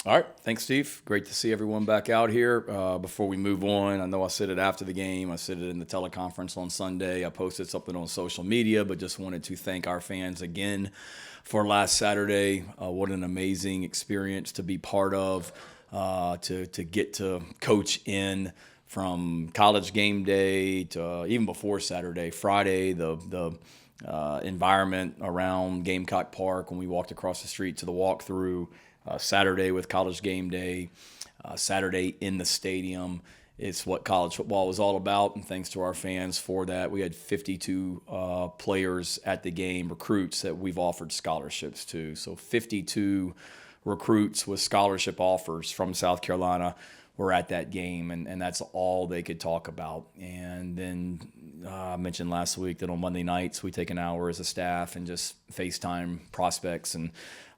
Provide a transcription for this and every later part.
All right. Thanks, Steve. Great to see everyone back out here. Before we move on, I know I said it after the game. I said it in the teleconference on Sunday. I posted something on social media, but just wanted to thank our fans again for last Saturday. What an amazing experience to be part of, to get to coach in from college game day to even before Saturday, Friday, the environment around Gamecock Park when we walked across the street to the walkthrough. Saturday with college game day, Saturday in the stadium. It's what college football was all about, and thanks to our fans for that. We had 52 players at the game, recruits that we've offered scholarships to. So 52 recruits with scholarship offers from South Carolina were at that game, and that's all they could talk about. And then I mentioned last week that on Monday nights we take an hour as a staff and just FaceTime prospects, and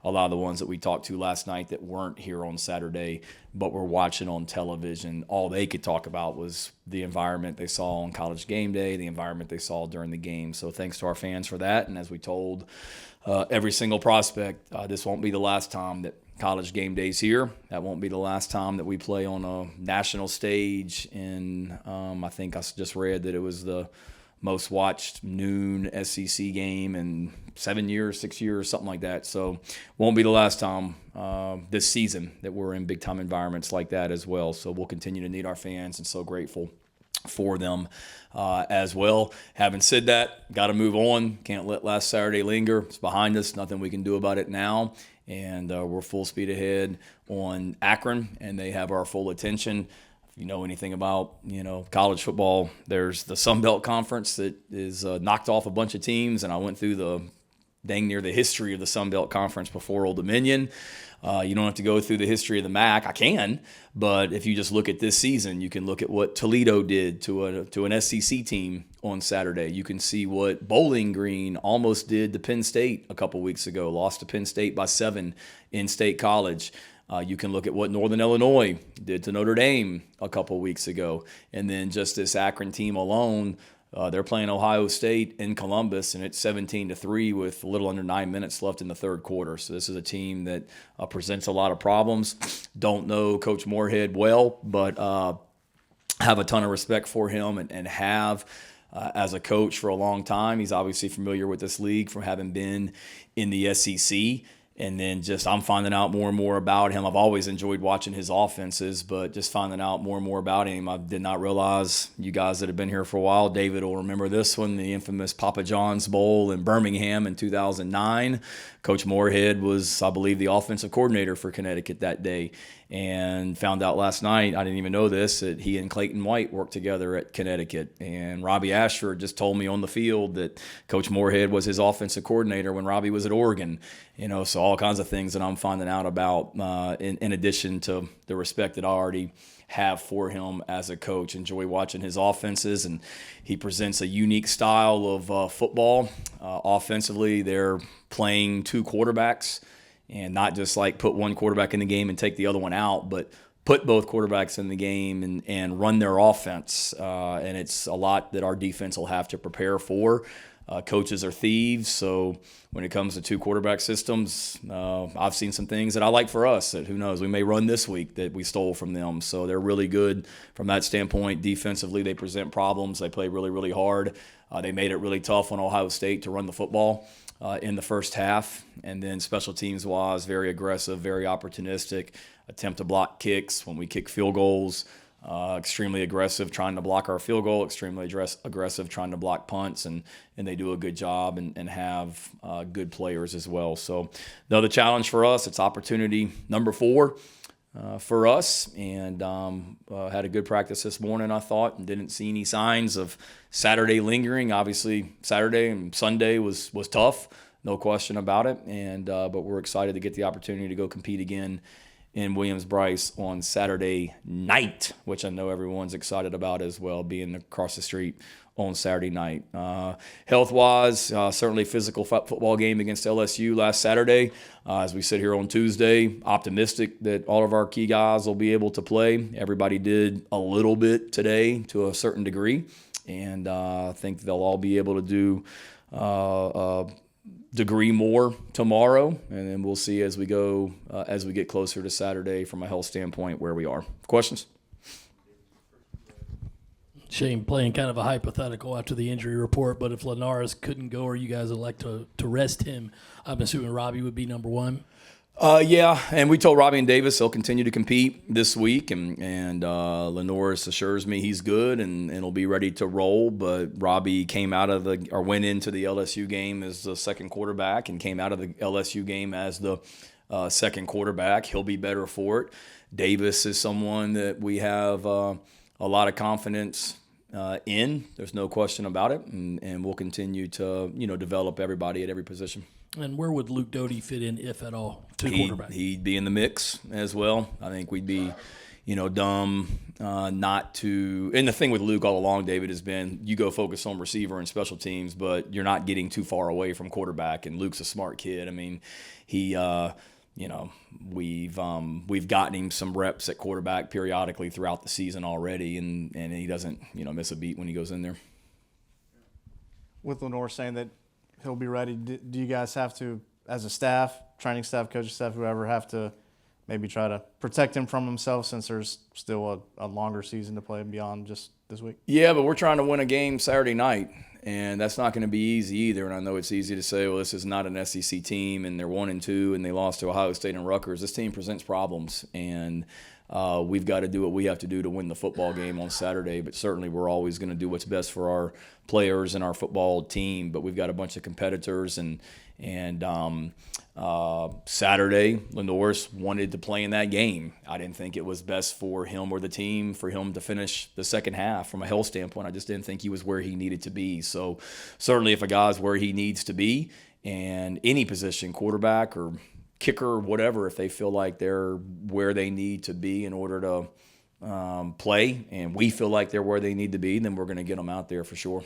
a lot of the ones that we talked to last night that weren't here on Saturday but were watching on television, all they could talk about was the environment they saw on college game day, the environment they saw during the game. So thanks to our fans for that. And as we told every single prospect, this won't be the last time that college game day's here. That won't be the last time that we play on a national stage. And I think I just read that it was the most watched noon SEC game in 7 years, 6 years, something like that. So won't be the last time this season that we're in big time environments like that as well. So we'll continue to need our fans, and so grateful for them as well. Having said that, got to move on. Can't let last Saturday linger. It's behind us. Nothing we can do about it now. And we're full speed ahead on Akron, and they have our full attention. If you know anything about, college football, there's the Sun Belt Conference that is knocked off a bunch of teams, and I went through the dang near the history of the Sun Belt Conference before Old Dominion. You don't have to go through the history of the MAC. I can, but if you just look at this season, you can look at what Toledo did to an SEC team on Saturday. You can see what Bowling Green almost did to Penn State a couple weeks ago, lost to Penn State by 7 in State College. You can look at what Northern Illinois did to Notre Dame a couple weeks ago. And then just this Akron team alone, they're playing Ohio State in Columbus, and it's 17-3 with a little under 9 minutes left in the third quarter. So this is a team that presents a lot of problems. Don't know Coach Moorhead well, but have a ton of respect for him and have as a coach for a long time. He's obviously familiar with this league from having been in the SEC. And then just I'm finding out more and more about him. I've always enjoyed watching his offenses, but just finding out more and more about him. I did not realize, you guys that have been here for a while, David will remember this one, the infamous Papa John's Bowl in Birmingham in 2009. Coach Moorhead was, I believe, the offensive coordinator for Connecticut that day. And found out last night, I didn't even know this, that he and Clayton White worked together at Connecticut. And Robbie Ashford just told me on the field that Coach Moorhead was his offensive coordinator when Robbie was at Oregon. So all kinds of things that I'm finding out about in addition to the respect that I already have for him as a coach. Enjoy watching his offenses, and he presents a unique style of football. Offensively, they're playing two quarterbacks, and not just like put one quarterback in the game and take the other one out, but put both quarterbacks in the game and run their offense. And it's a lot that our defense will have to prepare for. Coaches are thieves, so when it comes to two quarterback systems, I've seen some things that I like for us that, who knows, we may run this week that we stole from them. So they're really good from that standpoint. Defensively, they present problems. They play really, really hard. They made it really tough on Ohio State to run the football in the first half. And then special teams-wise, very aggressive, very opportunistic, attempt to block kicks when we kick field goals. Extremely aggressive trying to block our field goal, extremely aggressive trying to block punts, and they do a good job and have good players as well. So another challenge for us, it's opportunity number 4 for us, and had a good practice this morning, I thought, and didn't see any signs of Saturday lingering. Obviously, Saturday and Sunday was tough, no question about it, and but we're excited to get the opportunity to go compete again in Williams-Brice on Saturday night, which I know everyone's excited about as well, being across the street on Saturday night. Health-wise, certainly physical football game against LSU last Saturday. As we sit here on Tuesday, optimistic that all of our key guys will be able to play. Everybody did a little bit today to a certain degree, and I think they'll all be able to do degree more tomorrow, and then we'll see as we go as we get closer to Saturday from a health standpoint where we are. Questions? Shane, playing kind of a hypothetical after the injury report, but if Linares couldn't go or you guys elect to rest him, I'm assuming Robbie would be number one. Yeah, and we told Robbie and Davis they'll continue to compete this week, and Linares assures me he's good and will be ready to roll. But Robbie went into the LSU game as the second quarterback and came out of the LSU game as the second quarterback. He'll be better for it. Davis is someone that we have a lot of confidence in. There's no question about it, and we'll continue to develop everybody at every position. And where would Luke Doty fit in, if at all, to quarterback? He'd be in the mix as well. I think we'd be, dumb not to. And the thing with Luke all along, David, has been you go focus on receiver and special teams, but you're not getting too far away from quarterback. And Luke's a smart kid. I mean, he, we've gotten him some reps at quarterback periodically throughout the season already, and he doesn't, miss a beat when he goes in there. With Lenore saying that he'll be ready, do you guys have to, as a staff, training staff, coaching staff, whoever, have to maybe try to protect him from himself since there's still a longer season to play beyond just this week? Yeah, but we're trying to win a game Saturday night, and that's not going to be easy either. And I know it's easy to say, well, this is not an SEC team, and they're 1-2, and they lost to Ohio State and Rutgers. This team presents problems, and we've got to do what we have to do to win the football game on Saturday. But certainly we're always going to do what's best for our players and our football team. But we've got a bunch of competitors, and Saturday, Linares wanted to play in that game. I didn't think it was best for him or the team for him to finish the second half from a health standpoint. I just didn't think he was where he needed to be. So certainly if a guy's where he needs to be, and any position, quarterback or kicker or whatever, if they feel like they're where they need to be in order to play, and we feel like they're where they need to be, then we're going to get them out there for sure.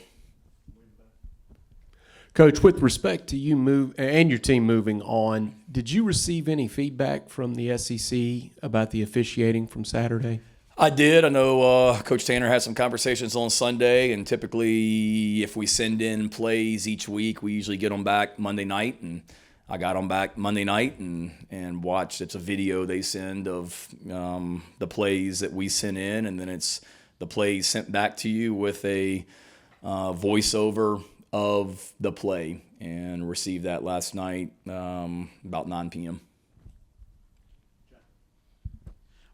Coach, with respect to you and your team moving on, did you receive any feedback from the SEC about the officiating from Saturday? I did. I know Coach Tanner had some conversations on Sunday, and typically if we send in plays each week, we usually get them back Monday night, and I got them back Monday night and watched. It's a video they send of the plays that we sent in, and then it's the plays sent back to you with a voiceover of the play, and received that last night about 9 p.m.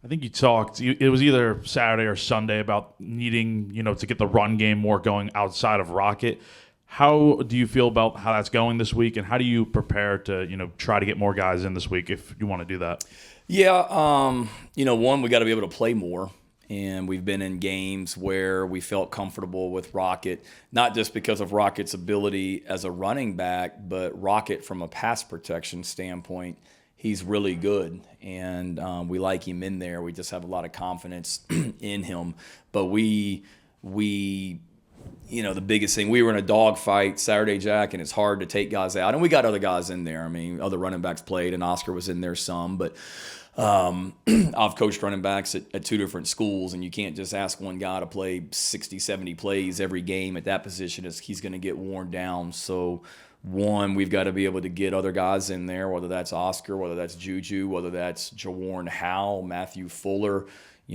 I think you talked, it was either Saturday or Sunday, about needing, to get the run game more going outside of Rocket. How do you feel about how that's going this week, and how do you prepare to, try to get more guys in this week if you want to do that? Yeah, one, we got to be able to play more. And we've been in games where we felt comfortable with Rocket, not just because of Rocket's ability as a running back, but Rocket from a pass protection standpoint, he's really good. And we like him in there. We just have a lot of confidence in him. But the biggest thing, we were in a dogfight Saturday, Jack, and it's hard to take guys out. And we got other guys in there. I mean, other running backs played, and Oscar was in there some. But I've coached running backs at two different schools, and you can't just ask one guy to play 60, 70 plays every game at that position. He's going to get worn down. So, one, we've got to be able to get other guys in there, whether that's Oscar, whether that's Juju, whether that's Jawarn Howell, Matthew Fuller.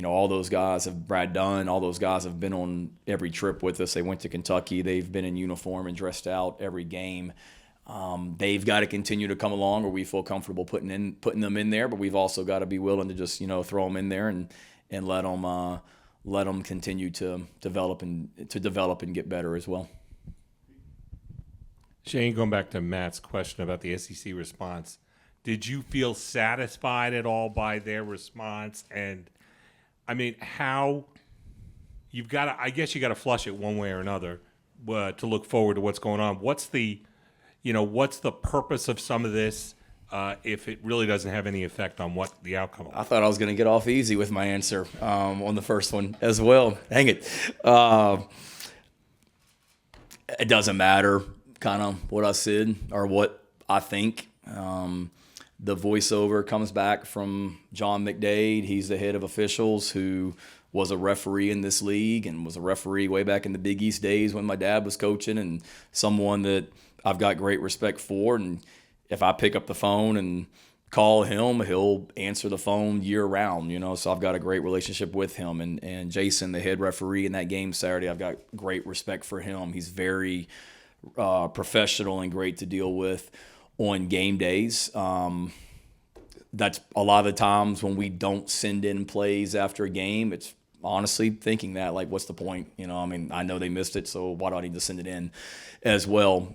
All those guys Brad Dunn, all those guys have been on every trip with us. They went to Kentucky. They've been in uniform and dressed out every game. They've got to continue to come along, or we feel comfortable putting them in there. But we've also got to be willing to just throw them in there and let them continue to develop and get better as well. Shane, going back to Matt's question about the SEC response, did you feel satisfied at all by their response? And I mean, how you've got to, I guess you got to flush it one way or another to look forward to what's going on. What's the purpose of some of this if it really doesn't have any effect on what the outcome will be? I thought I was going to get off easy with my answer on the first one as well. Dang it. It doesn't matter kind of what I said or what I think. The voiceover comes back from John McDade. He's the head of officials who was a referee in this league and was a referee way back in the Big East days when my dad was coaching, and someone that I've got great respect for. And if I pick up the phone and call him, he'll answer the phone year round, so I've got a great relationship with him. And Jason, the head referee in that game Saturday, I've got great respect for him. He's very professional and great to deal with on game days. That's a lot of the times when we don't send in plays after a game, it's honestly thinking that, like, what's the point? I know they missed it, so why do I need to send it in as well?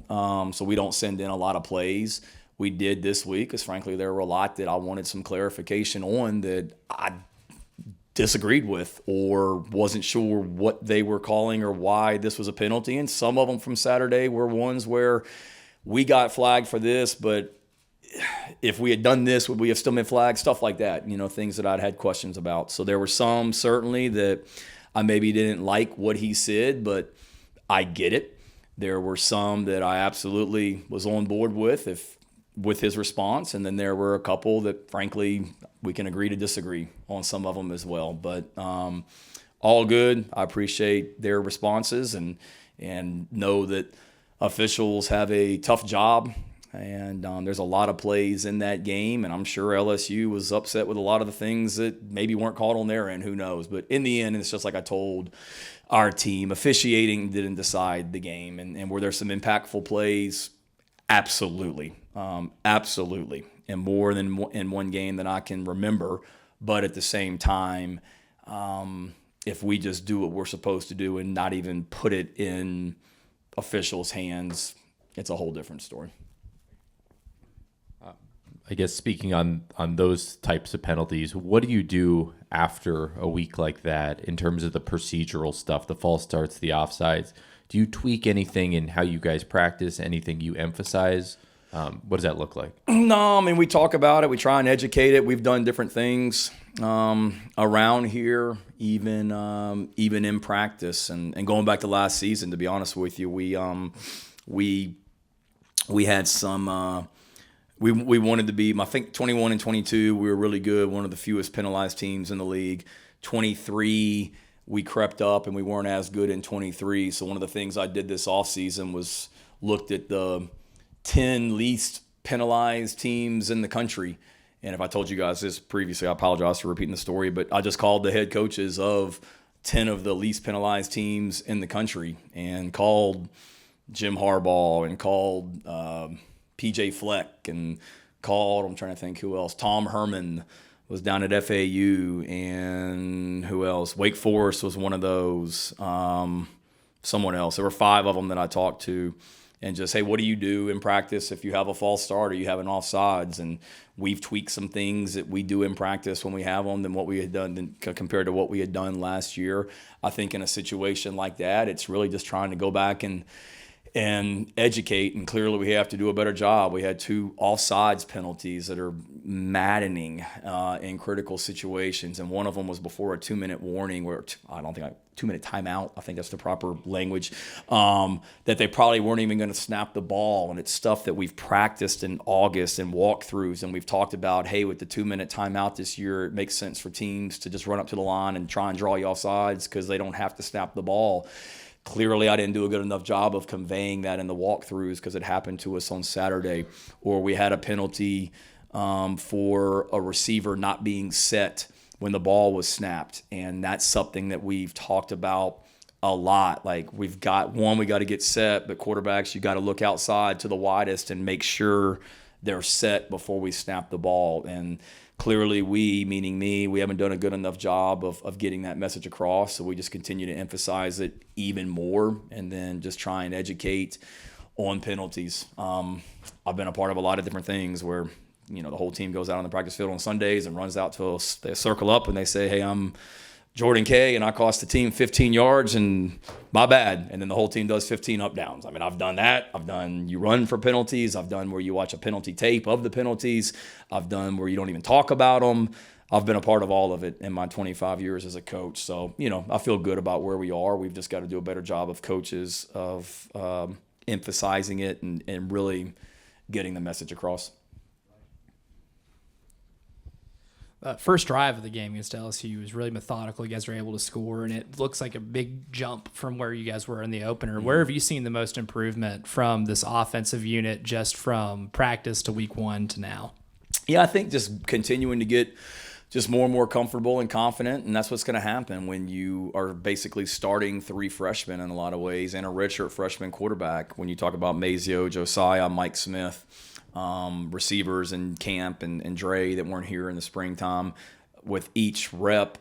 So we don't send in a lot of plays. We did this week because, frankly, there were a lot that I wanted some clarification on that I disagreed with or wasn't sure what they were calling or why this was a penalty. And some of them from Saturday were ones where we got flagged for this, but if we had done this, would we have still been flagged? Stuff like that, things that I'd had questions about. So there were some certainly that I maybe didn't like what he said, but I get it. There were some that I absolutely was on board with his response. And then there were a couple that, frankly, we can agree to disagree on some of them as well. But all good. I appreciate their responses and know that officials have a tough job. And there's a lot of plays in that game, and I'm sure LSU was upset with a lot of the things that maybe weren't called on their end. Who knows? But in the end, it's just like I told our team, officiating didn't decide the game. And were there some impactful plays? Absolutely. Absolutely. And more than in one game than I can remember. But at the same time, if we just do what we're supposed to do and not even put it in officials' hands, it's a whole different story. I guess speaking on those types of penalties, what do you do after a week like that in terms of the procedural stuff, the false starts, the offsides? Do you tweak anything in how you guys practice, anything you emphasize? What does that look like? No, we talk about it. We try and educate it. We've done different things around here, even in practice. And going back to last season, to be honest with you, we had some we wanted to be, I think 21 and 22, we were really good, one of the fewest penalized teams in the league. 23, we crept up and we weren't as good in 23. So one of the things I did this offseason was looked at the 10 least penalized teams in the country. And if I told you guys this previously, I apologize for repeating the story, but I just called the head coaches of 10 of the least penalized teams in the country and called Jim Harbaugh and called PJ Fleck and called, I'm trying to think who else, Tom Herman was down at FAU, and who else? Wake Forest was one of those, someone else. There were 5 of them that I talked to, and just, hey, what do you do in practice if you have a false start or you have an offsides? And we've tweaked some things that we do in practice when we have them than what we had done compared to what we had done last year. I think in a situation like that, it's really just trying to go back and educate, and clearly we have to do a better job. We had 2 offsides penalties that are maddening in critical situations, and one of them was before a 2-minute warning, where 2-minute timeout, I think that's the proper language, that they probably weren't even going to snap the ball. And it's stuff that we've practiced in August and walkthroughs, and we've talked about, hey, with the 2-minute timeout this year, it makes sense for teams to just run up to the line and try and draw you offsides because they don't have to snap the ball. Clearly, I didn't do a good enough job of conveying that in the walkthroughs because it happened to us on Saturday. Or we had a penalty for a receiver not being set when the ball was snapped. And that's something that we've talked about a lot. Like, we got to get set, but quarterbacks, you got to look outside to the widest and make sure they're set before we snap the ball. And clearly we, meaning me, we haven't done a good enough job of getting that message across. So we just continue to emphasize it even more and then just try and educate on penalties. I've been a part of a lot of different things where, the whole team goes out on the practice field on Sundays and runs out to they circle up and they say, hey, I'm Jordan K, and I cost the team 15 yards, and my bad. And then the whole team does 15 up downs. I've done that. I've done you run for penalties. I've done where you watch a penalty tape of the penalties. I've done where you don't even talk about them. I've been a part of all of it in my 25 years as a coach. So, I feel good about where we are. We've just got to do a better job of coaches of emphasizing it and really getting the message across. first drive of the game against LSU was really methodical. You guys were able to score, and it looks like a big jump from where you guys were in the opener. Where have you seen the most improvement from this offensive unit just from practice to week 1 to now? Yeah, I think just continuing to get just more and more comfortable and confident, and that's what's going to happen when you are basically starting 3 freshmen in a lot of ways and a redshirt freshman quarterback. When you talk about Mazio, Josiah, Mike Smith, receivers in camp and Dre that weren't here in the springtime, with each rep,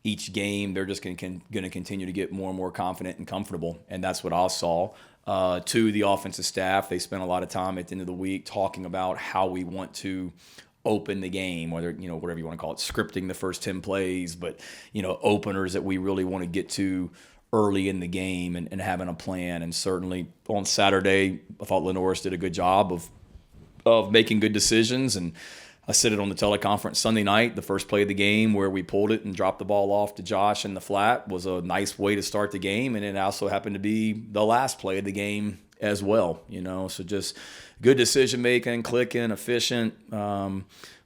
each game, they're just going to continue to get more and more confident and comfortable, and that's what I saw. To the offensive staff, they spent a lot of time at the end of the week talking about how we want to open the game, whether, whatever you want to call it, scripting the first 10 plays, but, openers that we really want to get to early in the game and having a plan. And certainly on Saturday, I thought Lenoris did a good job of making good decisions. And I said it on the teleconference Sunday night, the first play of the game where we pulled it and dropped the ball off to Josh in the flat was a nice way to start the game. And it also happened to be the last play of the game as well, so just good decision making, clicking, efficient,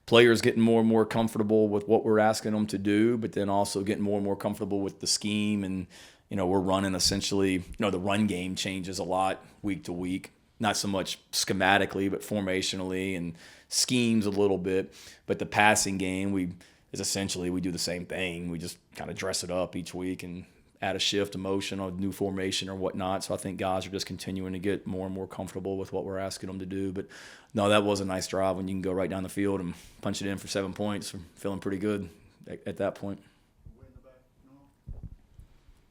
players getting more and more comfortable with what we're asking them to do, but then also getting more and more comfortable with the scheme. And, we're running essentially, the run game changes a lot week to week, not so much schematically, but formationally and schemes a little bit. But the passing game, is essentially we do the same thing. We just kind of dress it up each week and add a shift, a motion, a new formation or whatnot. So I think guys are just continuing to get more and more comfortable with what we're asking them to do. But no, that was a nice drive when you can go right down the field and punch it in for 7 points. I'm feeling pretty good at that point.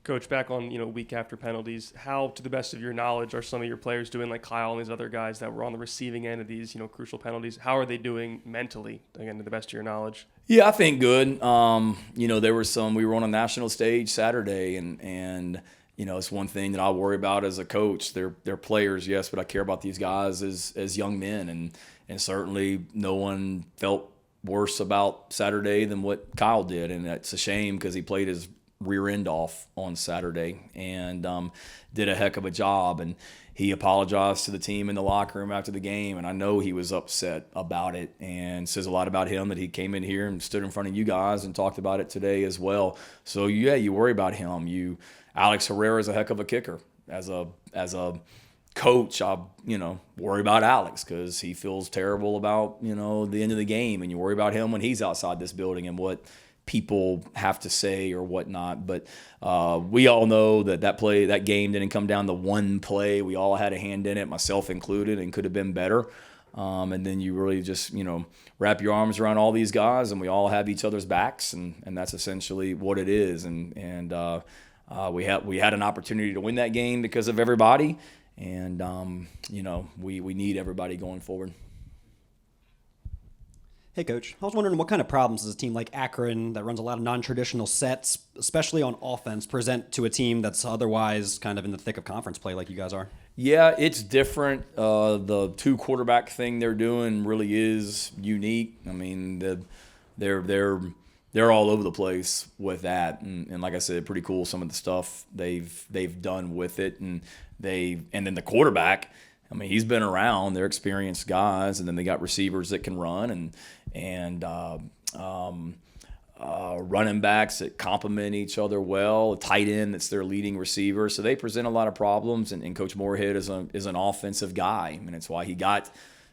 Coach, back on week after penalties, how, to the best of your knowledge, are some of your players doing, like Kyle and these other guys that were on the receiving end of these crucial penalties? How are they doing mentally, again, to the best of your knowledge? Yeah, I think good. There were we were on a national stage Saturday, and it's one thing that I worry about as a coach. They're players, yes, but I care about these guys as young men, and certainly no one felt worse about Saturday than what Kyle did, and it's a shame because he played his rear end off on Saturday and did a heck of a job. And he apologized to the team in the locker room after the game, and I know he was upset about it, and says a lot about him that he came in here and stood in front of you guys and talked about it today as well. So yeah, you worry about him. Alex Herrera is a heck of a kicker. As a coach, I worry about Alex because he feels terrible about the end of the game, and you worry about him when he's outside this building and what people have to say or whatnot. But we all know that game didn't come down to one play. We all had a hand in it, myself included, and could have been better. And then you really just wrap your arms around all these guys, and we all have each other's backs, and that's essentially what it is. And we had an opportunity to win that game because of everybody, and we need everybody going forward. Hey, Coach. I was wondering what kind of problems does a team like Akron that runs a lot of non-traditional sets, especially on offense, present to a team that's otherwise kind of in the thick of conference play like you guys are? Yeah, it's different. The 2-quarterback thing they're doing really is unique. I mean, they're all over the place with that, and like I said, pretty cool some of the stuff they've done with it, and then the quarterback. I mean, he's been around. They're experienced guys, and then they got receivers that can run, and running backs that complement each other well. A tight end that's their leading receiver, so they present a lot of problems. And Coach Moorhead is an offensive guy, and it's why he got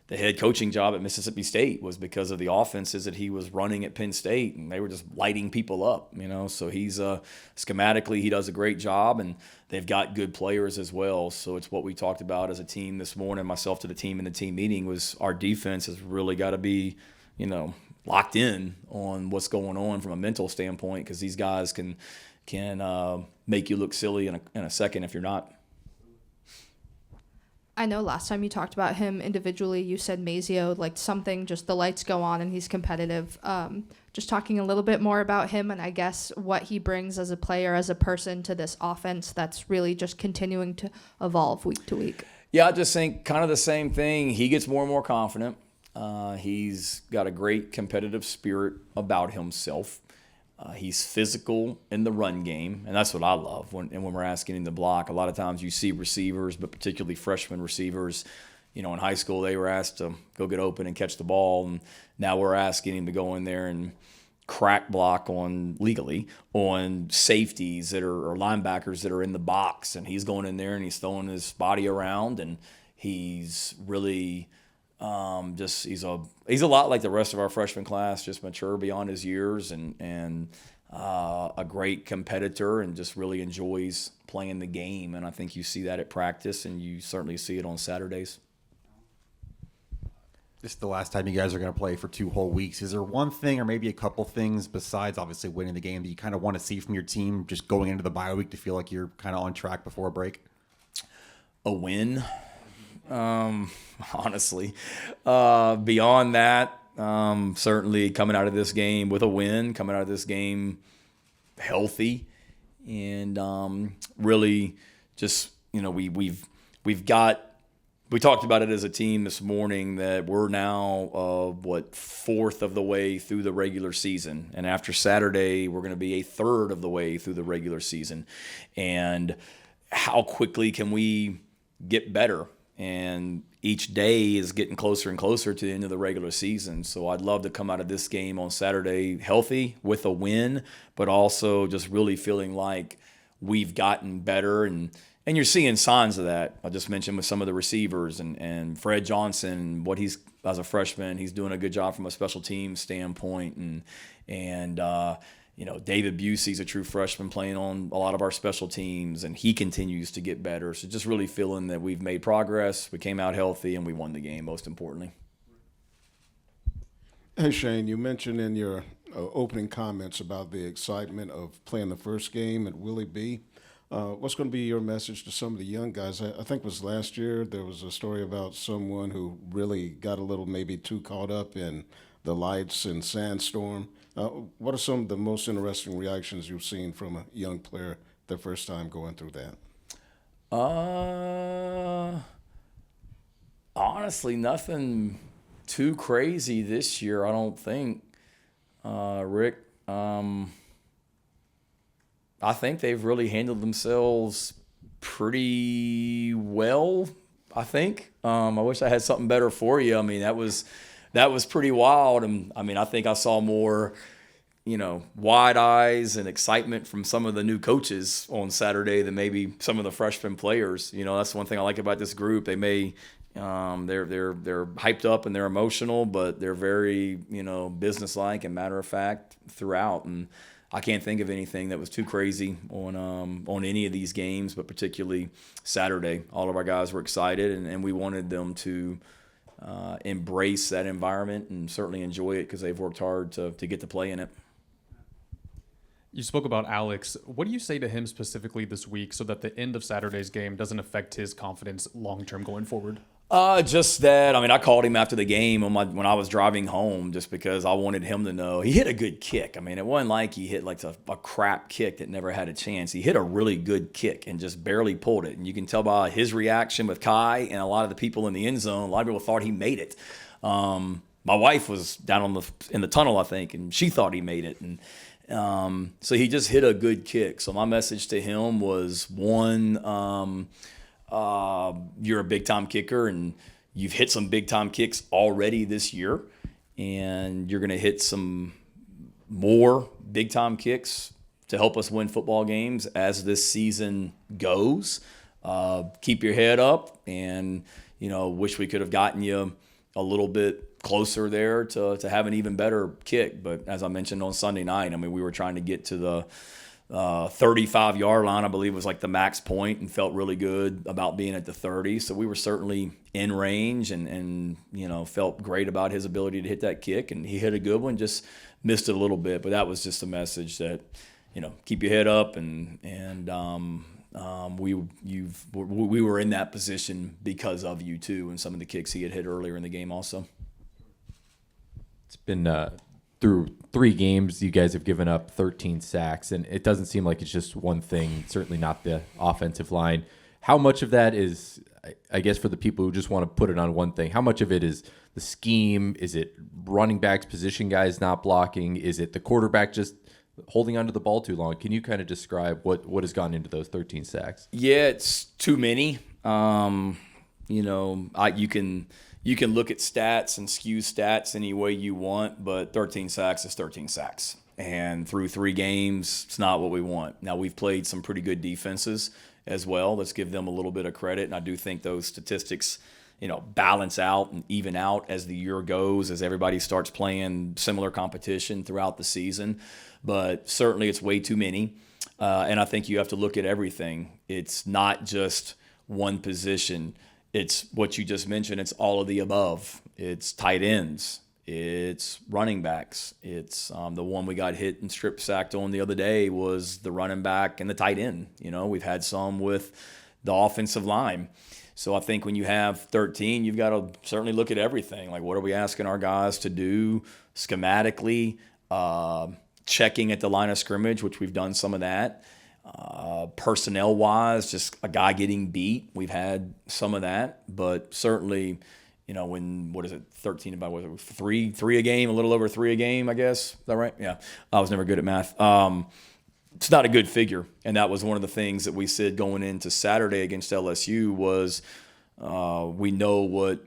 the head coaching job at Mississippi State, was because of the offenses that he was running at Penn State, and they were just lighting people up, So he's schematically, he does a great job, and they've got good players as well. So it's what we talked about as a team this morning, myself to the team in the team meeting, was our defense has really got to be, locked in on what's going on from a mental standpoint, because these guys can make you look silly in a second if you're not. I know last time you talked about him individually, you said Mazio, like something, just the lights go on and he's competitive. Just talking a little bit more about him and I guess what he brings as a player, as a person to this offense that's really just continuing to evolve week to week. Yeah, I just think kind of the same thing. He gets more and more confident. He's got a great competitive spirit about himself. He's physical in the run game, and that's what I love. When we're asking him to block, a lot of times you see receivers, but particularly freshman receivers, in high school they were asked to go get open and catch the ball, and now we're asking him to go in there and crack block on safeties that are or linebackers that are in the box, and he's going in there and he's throwing his body around, and he's really he's a lot like the rest of our freshman class, just mature beyond his years, and a great competitor, and just really enjoys playing the game. And I think you see that at practice, and you certainly see it on Saturdays. This is the last time you guys are going to play for 2 whole weeks. Is there one thing or maybe a couple things besides obviously winning the game that you kind of want to see from your team just going into the bye week to feel like you're kind of on track before a break? A win, honestly. Beyond that, certainly coming out of this game with a win, coming out of this game healthy, and really just, we've got. We talked about it as a team this morning that we're now, fourth of the way through the regular season. And after Saturday, we're going to be a third of the way through the regular season. And how quickly can we get better? And each day is getting closer and closer to the end of the regular season. So I'd love to come out of this game on Saturday healthy with a win, but also just really feeling like we've gotten better. And you're seeing signs of that. I just mentioned with some of the receivers and Fred Johnson, what he's as a freshman, he's doing a good job from a special teams standpoint. And David Busey's a true freshman playing on a lot of our special teams, and he continues to get better. So just really feeling that we've made progress. We came out healthy, and we won the game, most importantly. Hey, Shane, you mentioned in your opening comments about the excitement of playing the first game at Willie B. What's going to be your message to some of the young guys? I think it was last year there was a story about someone who really got a little maybe too caught up in the lights and sandstorm. What are some of the most interesting reactions you've seen from a young player their first time going through that? Honestly, nothing too crazy this year, I don't think, Rick. I think they've really handled themselves pretty well, I think. I wish I had something better for you. I mean, that was pretty wild. And I mean, I think I saw more, wide eyes and excitement from some of the new coaches on Saturday than maybe some of the freshman players. That's one thing I like about this group. They may they're hyped up and they're emotional, but they're very, businesslike and matter of fact throughout. And I can't think of anything that was too crazy on any of these games, but particularly Saturday. All of our guys were excited, and we wanted them to embrace that environment and certainly enjoy it because they've worked hard to get to play in it. You spoke about Alex. What do you say to him specifically this week so that the end of Saturday's game doesn't affect his confidence long-term going forward? Just that, I called him after the game when I was driving home just because I wanted him to know he hit a good kick. It wasn't like he hit like a crap kick that never had a chance. He hit a really good kick and just barely pulled it. And you can tell by his reaction with Kai and a lot of the people in the end zone, a lot of people thought he made it. My wife was down in the tunnel, I think, and she thought he made it. And so he just hit a good kick. So my message to him was, one, you're a big-time kicker, and you've hit some big-time kicks already this year, and you're going to hit some more big-time kicks to help us win football games as this season goes. Keep your head up, and, wish we could have gotten you a little bit closer there to have an even better kick. But as I mentioned on Sunday night, we were trying to get to the 35-yard line, I believe, was like the max point, and felt really good about being at the 30. So we were certainly in range and felt great about his ability to hit that kick. And he hit a good one, just missed it a little bit. But that was just a message that, keep your head up. And we were in that position because of you too, and some of the kicks he had hit earlier in the game also. It's been through 3 games, you guys have given up 13 sacks, and it doesn't seem like it's just one thing, certainly not the offensive line. How much of that is, I guess for the people who just want to put it on one thing, how much of it is the scheme? Is it running backs, position guys not blocking? Is it the quarterback just holding onto the ball too long? Can you kind of describe what has gone into those 13 sacks? Yeah, it's too many. you can look at stats and skew stats any way you want, but 13 sacks is 13 sacks. And through 3 games, it's not what we want. Now, we've played some pretty good defenses as well. Let's give them a little bit of credit. And I do think those statistics, balance out and even out as the year goes, as everybody starts playing similar competition throughout the season. But certainly it's way too many. And I think you have to look at everything. It's not just one position. It's what you just mentioned. It's all of the above. It's tight ends. It's running backs. It's the one we got hit and strip sacked on the other day was the running back and the tight end. We've had some with the offensive line. So I think when you have 13, you've got to certainly look at everything. Like, what are we asking our guys to do schematically, checking at the line of scrimmage, which we've done some of that. Personnel-wise, just a guy getting beat. We've had some of that. But certainly, when, 13 about, what was it, three a game, a little over 3 a game, I guess. Is that right? Yeah. I was never good at math. It's not a good figure. And that was one of the things that we said going into Saturday against LSU was we know what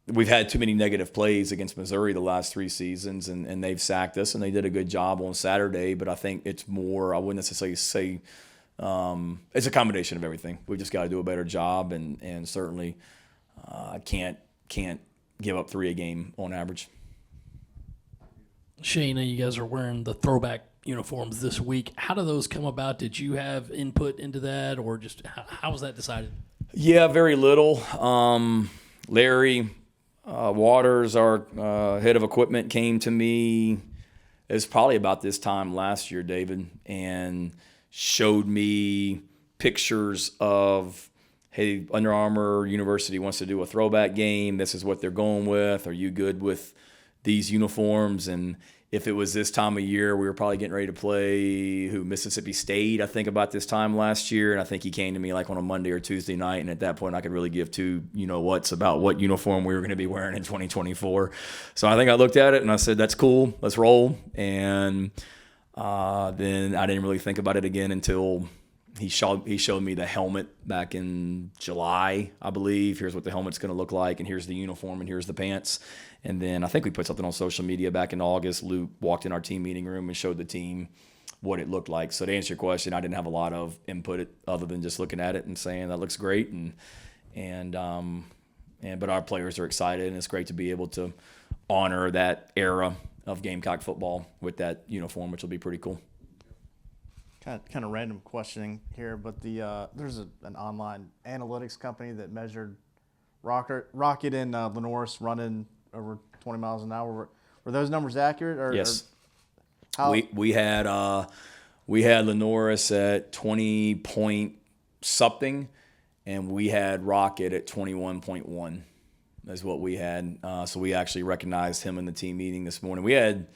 we've had too many negative plays against Missouri the last 3 seasons, and they've sacked us, and they did a good job on Saturday. But I think it's more, I wouldn't necessarily say it's a combination of everything. We've just got to do a better job, and certainly can't give up 3 a game on average. Shayna, you guys are wearing the throwback uniforms this week. How do those come about? Did you have input into that, or just how was that decided? Yeah, very little. Larry Waters, our head of equipment, came to me. It was probably about this time last year, David, and showed me pictures of, hey, Under Armour University wants to do a throwback game. This is what they're going with. Are you good with these uniforms? And if it was this time of year, we were probably getting ready to play Mississippi State, I think, about this time last year. And I think he came to me like on a Monday or Tuesday night. And at that point, I could really give two what's about what uniform we were going to be wearing in 2024. So I think I looked at it and I said, that's cool. Let's roll. And then I didn't really think about it again until he showed me the helmet back in July, I believe. Here's what the helmet's going to look like, and here's the uniform, and here's the pants. And then I think we put something on social media back in August. Luke walked in our team meeting room and showed the team what it looked like. So to answer your question, I didn't have a lot of input other than just looking at it and saying that looks great. But our players are excited, and it's great to be able to honor that era of Gamecock football with that uniform, which will be pretty cool. Kind of random questioning here, but there's an online analytics company that measured Rocket and Lenoris running over 20 miles an hour. Were those numbers accurate? Or, yes. Or how? We had Lenoris at 20 point something, and we had Rocket at 21.1 is what we had. So we actually recognized him in the team meeting this morning. We had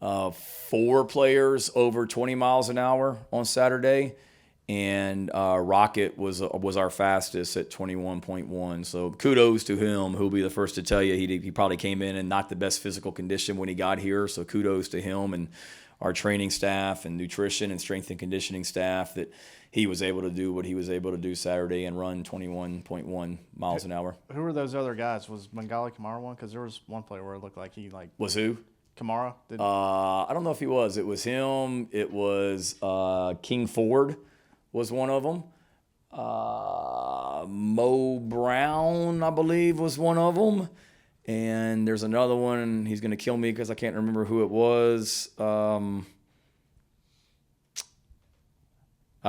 4 players over 20 miles an hour on Saturday, and Rocket was our fastest at 21.1. So kudos to him. Who'll be the first to tell you he probably came in not the best physical condition when he got here. So kudos to him and our training staff and nutrition and strength and conditioning staff that he was able to do what he was able to do Saturday and run 21.1 miles an hour. Who were those other guys? Was Bengali Kamara one? Because there was one player where it looked like he was who? Kamara? I don't know if he was. It was him. It was King Ford was one of them. Mo Brown, I believe, was one of them. And there's another one. He's going to kill me because I can't remember who it was. I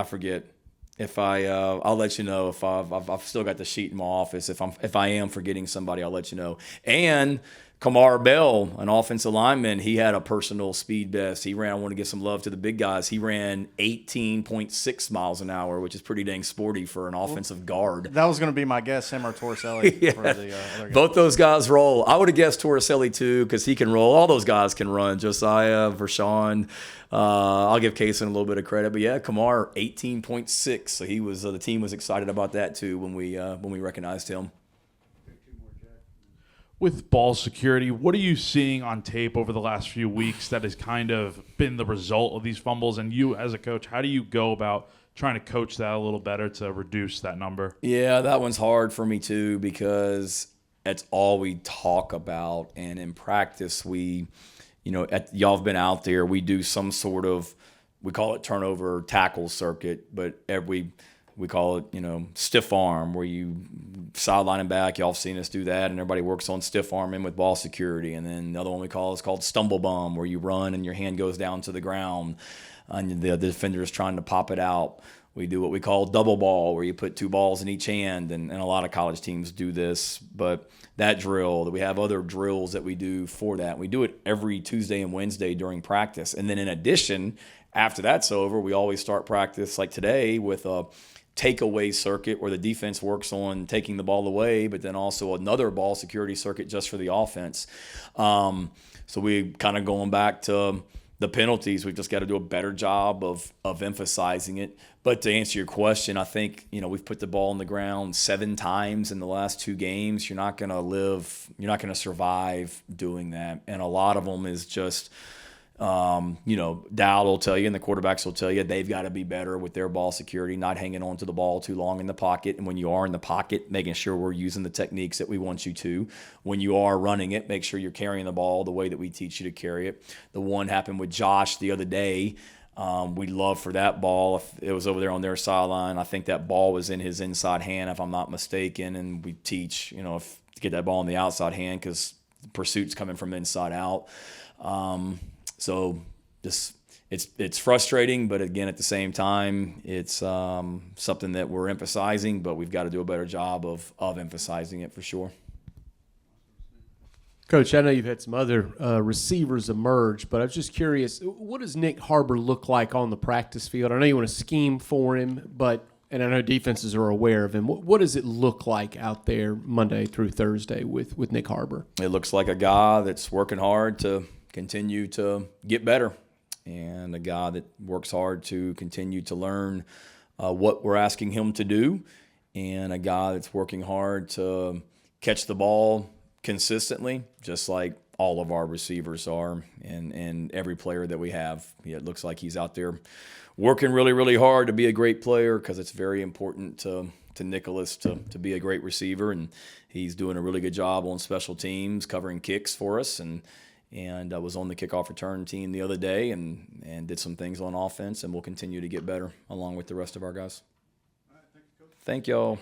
forget. If I'll let you know if I've still got the sheet in my office. If I am forgetting somebody, I'll let you know. And Kamar Bell, an offensive lineman, he had a personal speed best. He ran, I want to give some love to the big guys. He ran 18.6 miles an hour, which is pretty dang sporty for an offensive guard. That was going to be my guess, him or Torricelli. Yeah. For the other guys. Both those guys roll. I would have guessed Torricelli too because he can roll. All those guys can run. Josiah, Vershawn. I'll give Kaysen a little bit of credit. But yeah, Kamar, 18.6. So he was the team was excited about that too when we recognized him. With ball security, what are you seeing on tape over the last few weeks that has kind of been the result of these fumbles? And you, as a coach, how do you go about trying to coach that a little better to reduce that number? Yeah, that one's hard for me too because that's all we talk about. And in practice, y'all have been out there. We do some sort of, we call it turnover tackle circuit, but we call it, stiff arm, where you sideline and back. Y'all have seen us do that, and everybody works on stiff arming with ball security. And then the other one we call is called stumble bum, where you run and your hand goes down to the ground, and the defender is trying to pop it out. We do what we call double ball, where you put 2 balls in each hand, and a lot of college teams do this. But that drill, we have other drills that we do for that. We do it every Tuesday and Wednesday during practice. And then in addition, after that's over, we always start practice like today with a takeaway circuit where the defense works on taking the ball away, but then also another ball security circuit just for the offense. So we kind of going back to the penalties. We've just got to do a better job of emphasizing it. But to answer your question, I think, we've put the ball on the ground 7 times in the last 2 games. You're not going to survive doing that. And a lot of them is just, Dowd will tell you, and the quarterbacks will tell you, they've got to be better with their ball security, not hanging on to the ball too long in the pocket. And when you are in the pocket, making sure we're using the techniques that we want you to. When you are running it, make sure you're carrying the ball the way that we teach you to carry it. The one happened with Josh the other day. We'd love for that ball. If it was over there on their sideline, I think that ball was in his inside hand, if I'm not mistaken. And we teach, to get that ball in the outside hand, because the pursuit's coming from inside out. So just it's frustrating, but again, at the same time, it's something that we're emphasizing, but we've got to do a better job of emphasizing it for sure. Coach, I know you've had some other receivers emerge, but I was just curious, what does Nick Harbor look like on the practice field? I know you want to scheme for him, and I know defenses are aware of him. What does it look like out there Monday through Thursday with Nick Harbor? It looks like a guy that's working hard to continue to get better, and a guy that works hard to continue to learn what we're asking him to do, and a guy that's working hard to catch the ball consistently, just like all of our receivers are, and every player that we have. It looks like he's out there working really, really hard to be a great player, because it's very important to Nicholas to be a great receiver, and he's doing a really good job on special teams, covering kicks for us, and I was on the kickoff return team the other day and did some things on offense, and we'll continue to get better along with the rest of our guys. Thank y'all.